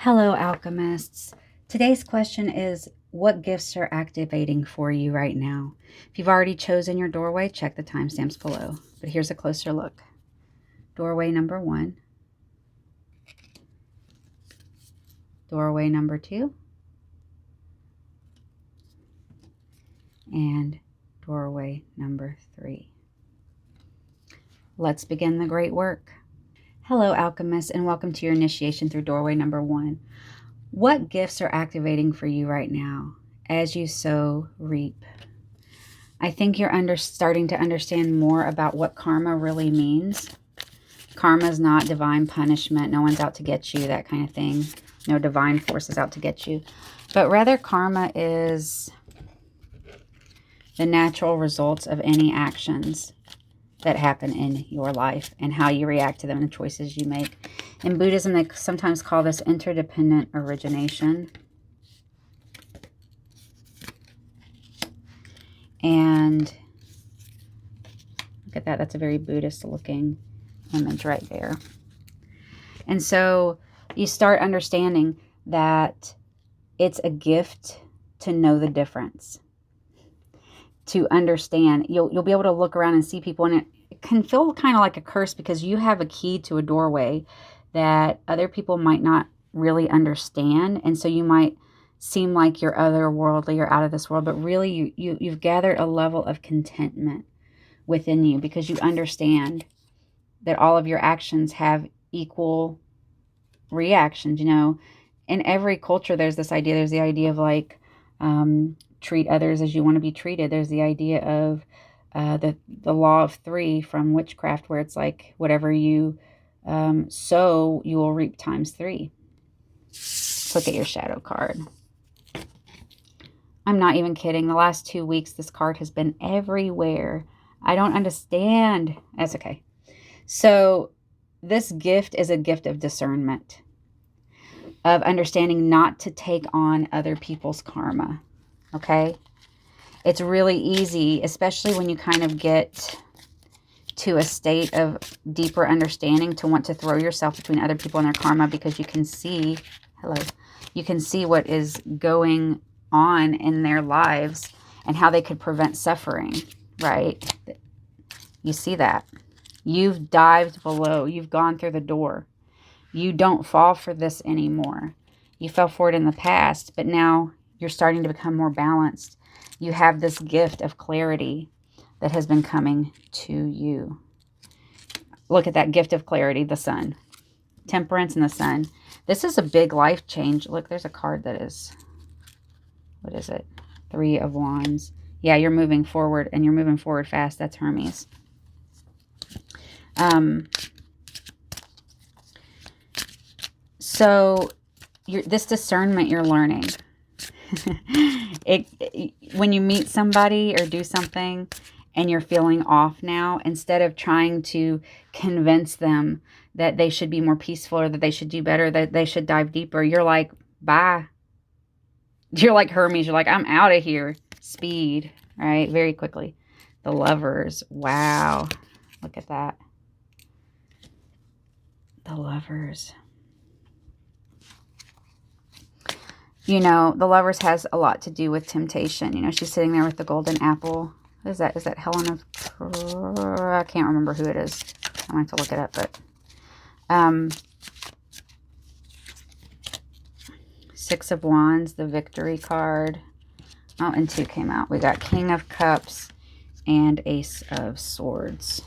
Hello, alchemists. Today's question is, what gifts are activating for you right now? If you've already chosen your doorway, check the timestamps below. But here's a closer look. Doorway number 1, doorway number 2, and doorway number 3. Let's begin the great work. Hello, alchemists, and welcome to your initiation through doorway number 1. What gifts are activating for you right now? As you sow, reap. I think you're starting to understand more about what karma really means. Karma is not divine punishment. No one's out to get you, that kind of thing. No divine force is out to get you. But rather, karma is the natural results of any actions that happen in your life and how you react to them and the choices you make. In Buddhism, they sometimes call this interdependent origination. And look at that. That's a very Buddhist looking image right there. And so you start understanding that it's a gift to know the difference. To understand, you'll be able to look around and see people, and it can feel kind of like a curse because you have a key to a doorway that other people might not really understand, and so you might seem like you're otherworldly or out of this world, but really you've gathered a level of contentment within you because you understand that all of your actions have equal reactions. In every culture there's the idea of like treat others as you want to be treated. There's the idea of the law of 3 from witchcraft, where it's like whatever you sow, you will reap times 3. Look at your shadow card. I'm not even kidding. The last 2 weeks, this card has been everywhere. I don't understand. That's okay. So this gift is a gift of discernment, of understanding not to take on other people's karma. Okay? It's really easy, especially when you kind of get to a state of deeper understanding, to want to throw yourself between other people and their karma because you can see, you can see what is going on in their lives and how they could prevent suffering, right? You see that. You've dived below. You've gone through the door. You don't fall for this anymore. You fell for it in the past, but now you're starting to become more balanced. You have this gift of clarity that has been coming to you. Look at that gift of clarity, the sun. Temperance and the sun. This is a big life change. Look, there's a card that is, what is it? 3 of Wands. Yeah, you're moving forward, and you're moving forward fast. That's Hermes. So this discernment you're learning. When you meet somebody or do something and you're feeling off now, instead of trying to convince them that they should be more peaceful or that they should do better, that they should dive deeper, you're like, bye. You're like Hermes. You're like, I'm out of here. Speed, right? Very quickly. The Lovers. Wow. Look at that. The Lovers. The Lovers has a lot to do with temptation. She's sitting there with the golden apple. What is that? Is that Helen of Troy? I can't remember who it is. I might have to look it up, but 6 of Wands, the Victory card. Oh, and 2 came out. We got King of Cups and Ace of Swords.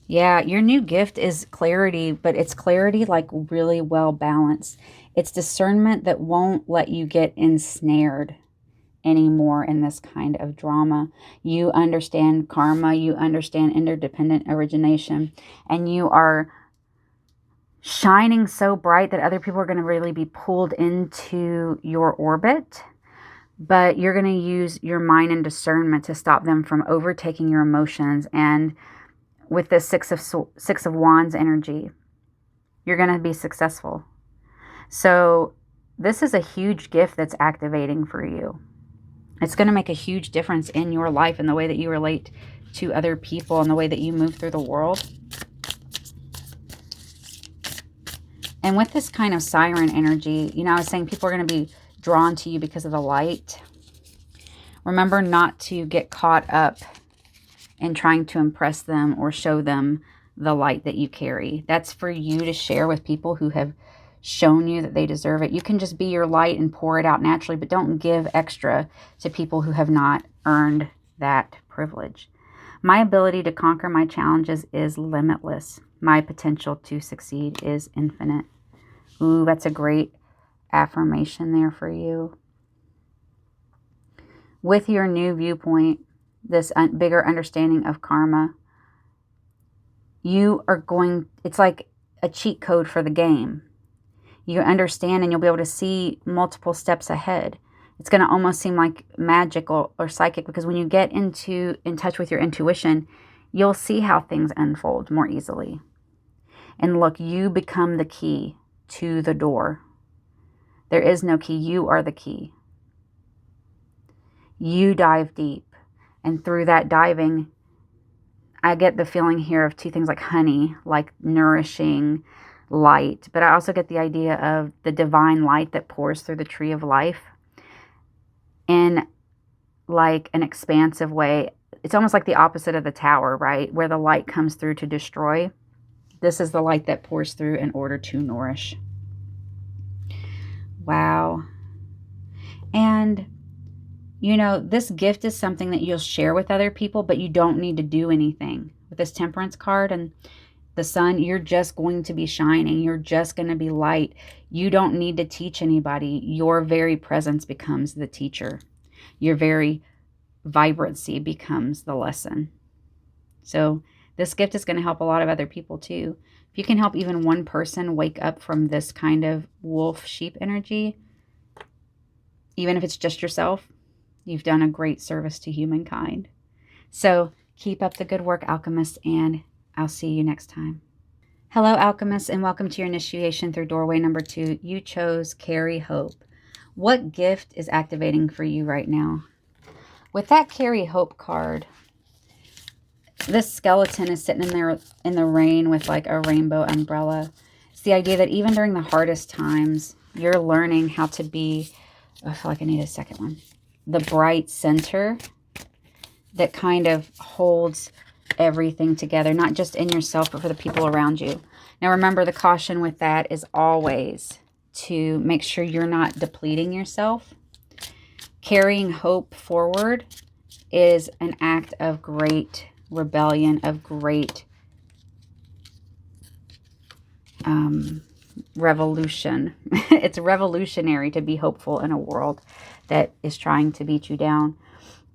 Yeah, your new gift is clarity, but it's clarity like really well balanced. It's discernment that won't let you get ensnared anymore in this kind of drama. You understand karma, you understand interdependent origination, and you are shining so bright that other people are going to really be pulled into your orbit. But you're going to use your mind and discernment to stop them from overtaking your emotions. And with this 6 of Wands energy, you're going to be successful. So this is a huge gift that's activating for you. It's going to make a huge difference in your life and the way that you relate to other people and the way that you move through the world. And with this kind of siren energy, you know, I was saying people are going to be drawn to you because of the light. Remember not to get caught up in trying to impress them or show them the light that you carry. That's for you to share with people who have shown you that they deserve it. You can just be your light and pour it out naturally, but don't give extra to people who have not earned that privilege. My ability to conquer my challenges is limitless. My potential to succeed is infinite. Ooh, that's a great affirmation there for you. With your new viewpoint, this bigger understanding of karma, you are going, it's like a cheat code for the game. You understand and you'll be able to see multiple steps ahead. It's going to almost seem like magical or psychic, because when you get in touch with your intuition, you'll see how things unfold more easily. And look, you become the key to the door. There is no key. You are the key. You dive deep. And through that diving, I get the feeling here of two things, like honey, like nourishing light. But I also get the idea of the divine light that pours through the tree of life in like an expansive way. It's almost like the opposite of the tower, right? Where the light comes through to destroy. This is the light that pours through in order to nourish. Wow. And, you know, this gift is something that you'll share with other people, but you don't need to do anything. With this Temperance card and the sun, you're just going to be shining. You're just going to be light. You don't need to teach anybody. Your very presence becomes the teacher. Your very vibrancy becomes the lesson. So this gift is going to help a lot of other people too. If you can help even one person wake up from this kind of wolf-sheep energy, even if it's just yourself, you've done a great service to humankind. So keep up the good work, alchemists, and I'll see you next time. Hello, alchemists, and welcome to your initiation through doorway number 2. You chose Carry Hope. What gift is activating for you right now? With that Carry Hope card, this skeleton is sitting in there in the rain with like a rainbow umbrella. It's the idea that even during the hardest times, you're learning how to be, I feel like I need a second one, the bright center that kind of holds everything together, not just in yourself, but for the people around you. Now, remember, the caution with that is always to make sure you're not depleting yourself. Carrying hope forward is an act of great rebellion, of great revolution. It's revolutionary to be hopeful in a world that is trying to beat you down.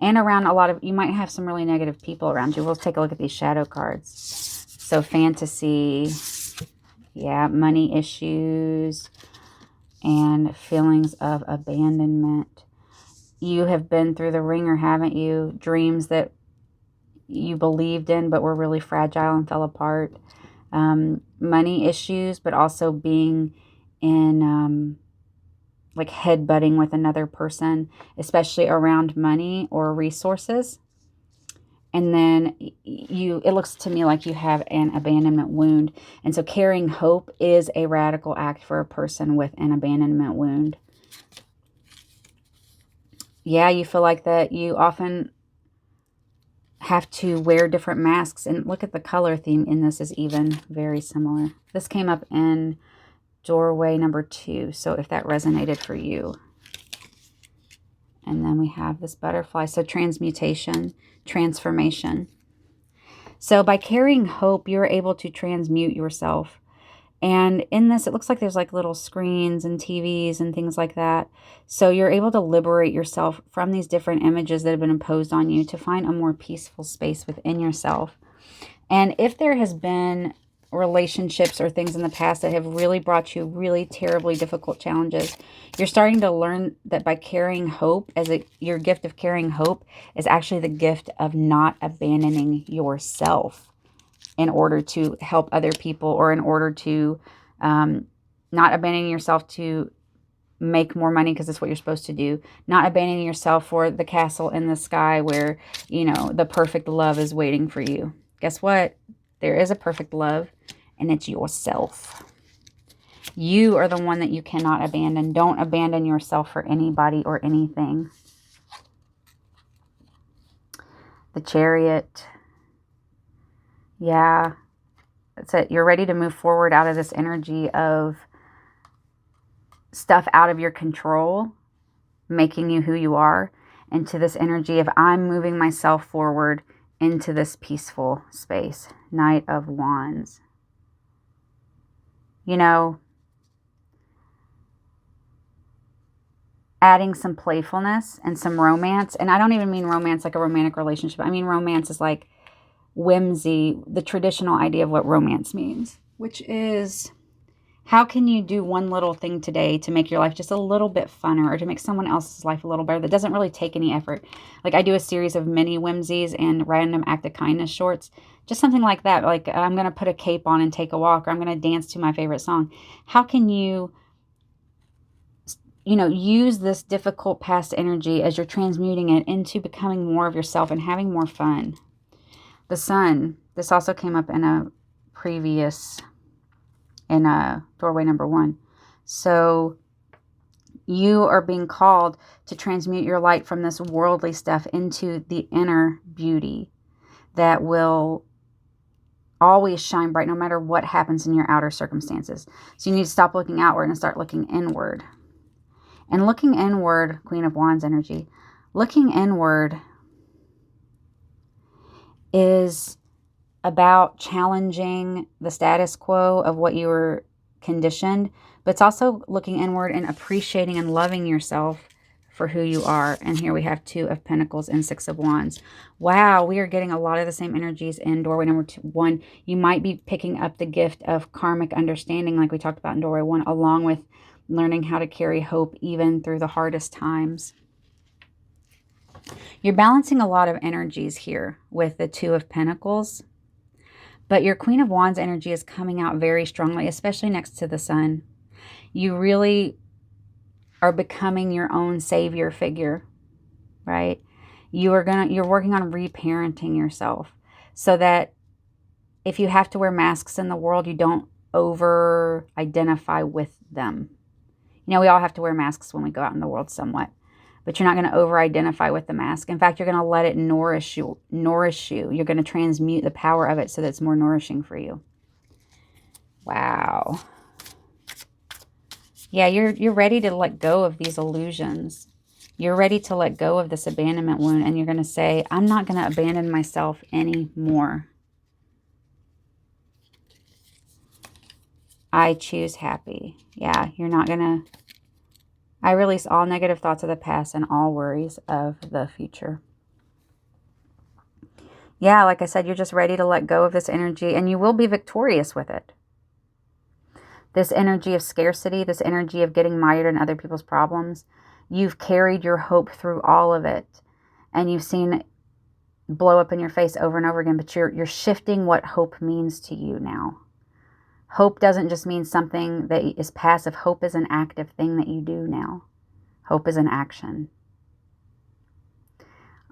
And around a lot of, you might have some really negative people around you. We'll take a look at these shadow cards. So fantasy, yeah, money issues, and feelings of abandonment. You have been through the ringer, haven't you? Dreams that you believed in but were really fragile and fell apart. Money issues, but also being in like headbutting with another person, especially around money or resources. And then it looks to me like you have an abandonment wound. And so carrying hope is a radical act for a person with an abandonment wound. Yeah, you feel like that you often have to wear different masks. And look at the color theme in this is even very similar. This came up in doorway number 2. So if that resonated for you. And then we have this butterfly. So transmutation, transformation. So by carrying hope, you're able to transmute yourself. And in this, it looks like there's like little screens and TVs and things like that. So you're able to liberate yourself from these different images that have been imposed on you to find a more peaceful space within yourself. And if there has been relationships or things in the past that have really brought you really terribly difficult challenges, you're starting to learn that by carrying hope, your gift of carrying hope is actually the gift of not abandoning yourself in order to help other people, or in order to not abandoning yourself to make more money because it's what you're supposed to do, not abandoning yourself for the castle in the sky where, you know, the perfect love is waiting for you. Guess what? There is a perfect love, and it's yourself. You are the one that you cannot abandon. Don't abandon yourself for anybody or anything. The Chariot. Yeah. That's it. You're ready to move forward out of this energy of stuff out of your control, making you who you are, into this energy of I'm moving myself forward into this peaceful space. Knight of Wands. You know, adding some playfulness and some romance. And I don't even mean romance like a romantic relationship. I mean romance is like whimsy, the traditional idea of what romance means, which is how can you do one little thing today to make your life just a little bit funner or to make someone else's life a little better that doesn't really take any effort. Like I do a series of mini whimsies and random act of kindness shorts, just something like that. Like I'm going to put a cape on and take a walk, or I'm going to dance to my favorite song. How can you use this difficult past energy as you're transmuting it into becoming more of yourself and having more fun? The Sun. This also came up in a previous, in doorway number 1. So you are being called to transmute your light from this worldly stuff into the inner beauty that will always shine bright no matter what happens in your outer circumstances. So you need to stop looking outward and start looking inward. And looking inward, Queen of Wands energy, looking inward is about challenging the status quo of what you were conditioned, but it's also looking inward and appreciating and loving yourself for who you are. And here we have 2 of Pentacles and 6 of Wands. Wow, we are getting a lot of the same energies in doorway number 1. You might be picking up the gift of karmic understanding like we talked about in doorway 1, along with learning how to carry hope even through the hardest times. You're balancing a lot of energies here with the 2 of Pentacles, but your Queen of Wands energy is coming out very strongly, especially next to the Sun. You really are becoming your own savior figure, right? You're working on reparenting yourself so that if you have to wear masks in the world, you don't over identify with them. You know, we all have to wear masks when we go out in the world somewhat, but you're not going to over-identify with the mask. In fact, you're going to let it nourish you. You're going to transmute the power of it so that it's more nourishing for you. Wow. Yeah, you're ready to let go of these illusions. You're ready to let go of this abandonment wound, and you're going to say, I'm not going to abandon myself anymore. I choose happy. Yeah, you're not going to... I release all negative thoughts of the past and all worries of the future. Yeah, like I said, you're just ready to let go of this energy, and you will be victorious with it. This energy of scarcity, this energy of getting mired in other people's problems, you've carried your hope through all of it, and you've seen it blow up in your face over and over again, but you're shifting what hope means to you now. Hope doesn't just mean something that is passive. Hope is an active thing that you do now. Hope is an action.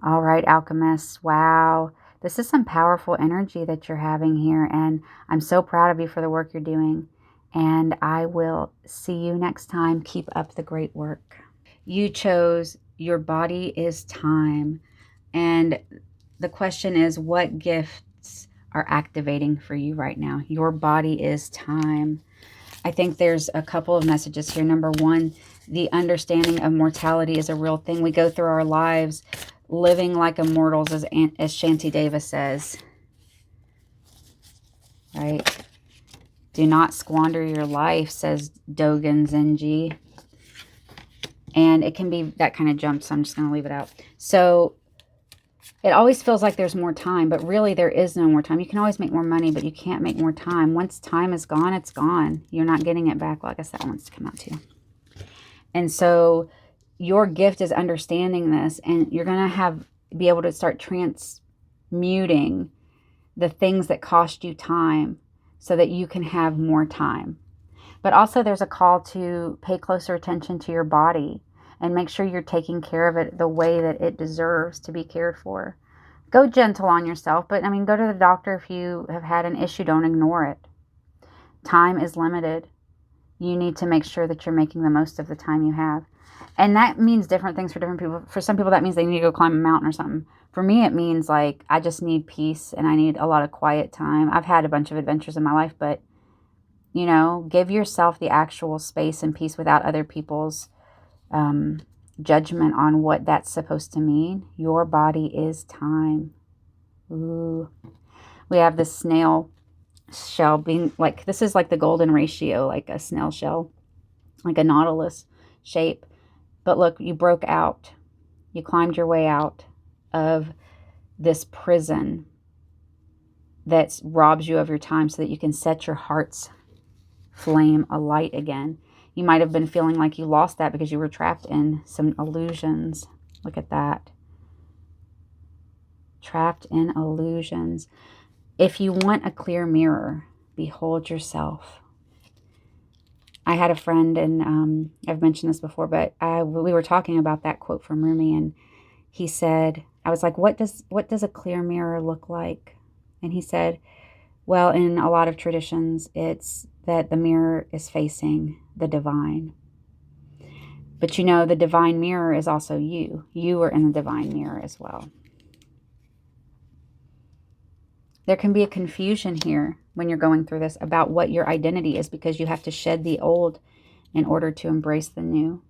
All right, alchemists. Wow. This is some powerful energy that you're having here, and I'm so proud of you for the work you're doing. And I will see you next time. Keep up the great work. You chose your body is time. And the question is, what gifts are activating for you right now? Your body is time. I think there's a couple of messages here. Number 1, the understanding of mortality is a real thing. We go through our lives living like immortals, as Shanti Deva says. Right? Do not squander your life, says Dogen Zenji. And it can be that kind of jump, so I'm just going to leave it out. So it always feels like there's more time, but really there is no more time. You can always make more money, but you can't make more time. Once time is gone, it's gone. You're not getting it back. Well, I guess that wants to come out too. And so your gift is understanding this, and you're going to be able to start transmuting the things that cost you time so that you can have more time. But also there's a call to pay closer attention to your body and make sure you're taking care of it the way that it deserves to be cared for. Go gentle on yourself, but I mean, go to the doctor if you have had an issue. Don't ignore it. Time is limited. You need to make sure that you're making the most of the time you have. And that means different things for different people. For some people, that means they need to go climb a mountain or something. For me, it means like I just need peace and I need a lot of quiet time. I've had a bunch of adventures in my life, but, you know, give yourself the actual space and peace without other people's judgment on what that's supposed to mean. Your body is time. Ooh. We have this snail shell being like, this is like the golden ratio, like a snail shell, like a nautilus shape. But look, you broke out. You climbed your way out of this prison that robs you of your time so that you can set your heart's flame alight again. You might have been feeling like you lost that because you were trapped in some illusions. Look at that. Trapped in illusions. If you want a clear mirror, behold yourself. I had a friend, and I've mentioned this before, but we were talking about that quote from Rumi, and he said, I was like, what does a clear mirror look like? And he said, well, in a lot of traditions, it's that the mirror is facing the divine. But you know, the divine mirror is also you. You are in the divine mirror as well. There can be a confusion here when you're going through this about what your identity is, because you have to shed the old in order to embrace the new.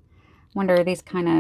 I wonder, are these kind of,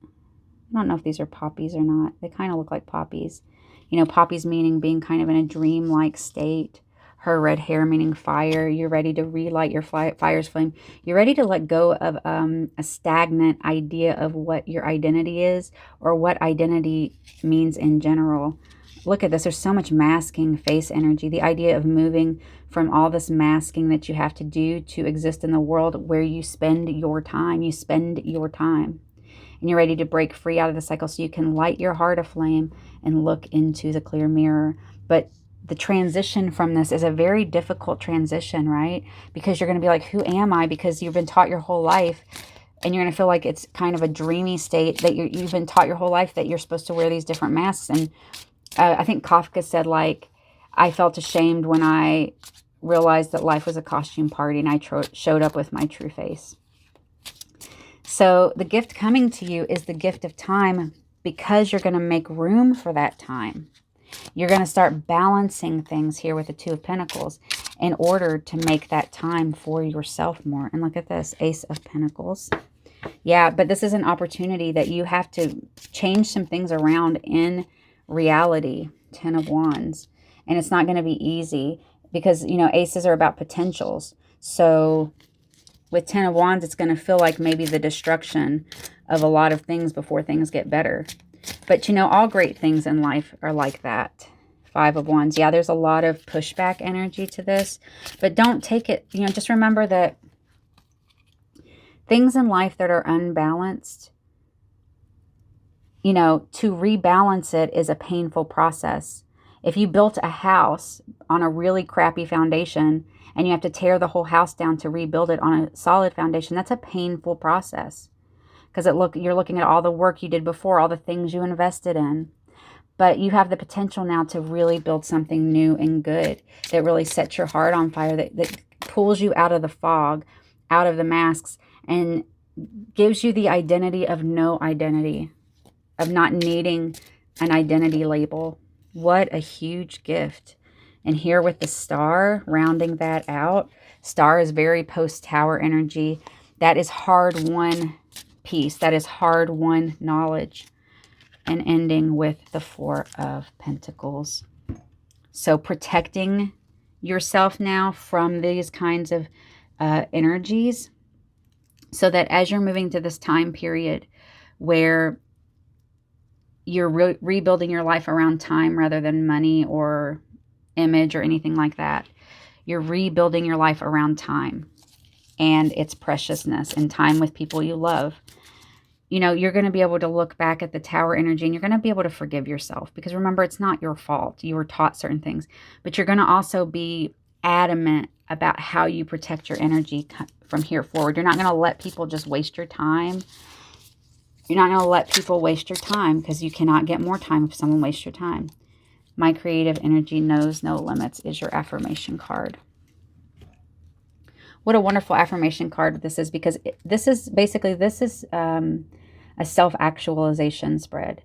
I don't know if these are poppies or not. They kind of look like poppies. You know, poppies meaning being kind of in a dream-like state. Her red hair meaning fire. You're ready to relight your fire's flame. You're ready to let go of a stagnant idea of what your identity is or what identity means in general. Look at this. There's so much masking face energy. The idea of moving from all this masking that you have to do to exist in the world where you spend your time. You spend your time. And you're ready to break free out of the cycle so you can light your heart aflame and look into the clear mirror. But the transition from this is a very difficult transition, right? Because you're going to be like, who am I? Because you've been taught your whole life, and you're going to feel like it's kind of a dreamy state that you've been taught your whole life that you're supposed to wear these different masks. And I think Kafka said, like, I felt ashamed when I realized that life was a costume party and I showed up with my true face. So the gift coming to you is the gift of time, because you're going to make room for that time. You're going to start balancing things here with the Two of Pentacles in order to make that time for yourself more. And look at this, Ace of Pentacles. Yeah, but this is an opportunity that you have to change some things around in reality. 10 of Wands. And it's not going to be easy because, you know, aces are about potentials. So with 10 of Wands, it's going to feel like maybe the destruction of a lot of things before things get better. But, you know, all great things in life are like that. 5 of Wands. Yeah, there's a lot of pushback energy to this. But don't take it, you know, just remember that things in life that are unbalanced, you know, to rebalance it is a painful process. If you built a house on a really crappy foundation and you have to tear the whole house down to rebuild it on a solid foundation, that's a painful process. Because you're looking at all the work you did before, all the things you invested in. But you have the potential now to really build something new and good that really sets your heart on fire, that pulls you out of the fog, out of the masks, and gives you the identity of no identity, of not needing an identity label. What a huge gift. And here with the star, rounding that out, star is very post-tower energy. That is hard-won peace. That is hard-won knowledge. And ending with the 4 of Pentacles. So protecting yourself now from these kinds of energies, so that as you're moving to this time period where you're rebuilding your life around time rather than money or image or anything like that, you're rebuilding your life around time and its preciousness and time with people you love. You know, you're going to be able to look back at the tower energy and you're going to be able to forgive yourself, because remember, it's not your fault. You were taught certain things, but you're going to also be adamant about how you protect your energy from here forward. You're not going to let people just waste your time. You're not going to let people waste your time, because you cannot get more time if someone wastes your time. My creative energy knows no limits is your affirmation card. what a wonderful affirmation card this is, because this is basically, a self-actualization spread.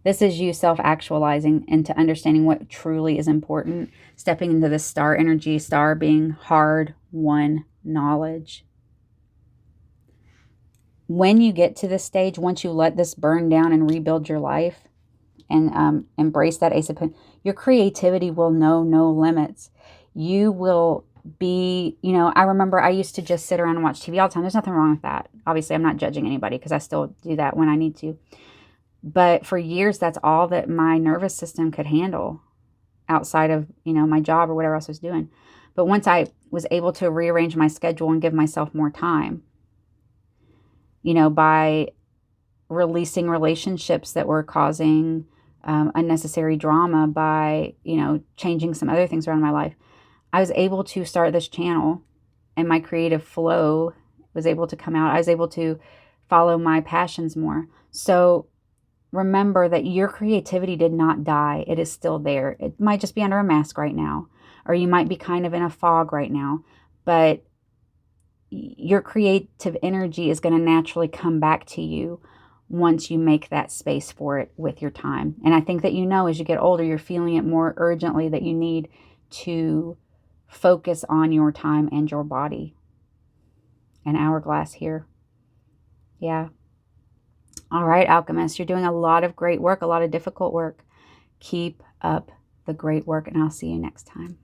This is you self-actualizing into understanding what truly is important, stepping into the star energy, star being hard-won knowledge. When you get to this stage, once you let this burn down and rebuild your life and embrace that Ace of Pentacles, your creativity will know no limits. You will be, I remember I used to just sit around and watch TV all the time. There's nothing wrong with that. Obviously, I'm not judging anybody because I still do that when I need to. But for years, that's all that my nervous system could handle outside of, my job or whatever else I was doing. But once I was able to rearrange my schedule and give myself more time, by releasing relationships that were causing unnecessary drama, by, changing some other things around my life, I was able to start this channel, and my creative flow was able to come out. I was able to follow my passions more. So remember that your creativity did not die. It is still there. It might just be under a mask right now, or you might be kind of in a fog right now, but your creative energy is going to naturally come back to you once you make that space for it with your time. And I think that, as you get older, you're feeling it more urgently, that you need to focus on your time and your body. An hourglass here. Yeah. All right, alchemists, you're doing a lot of great work, a lot of difficult work. Keep up the great work, and I'll see you next time.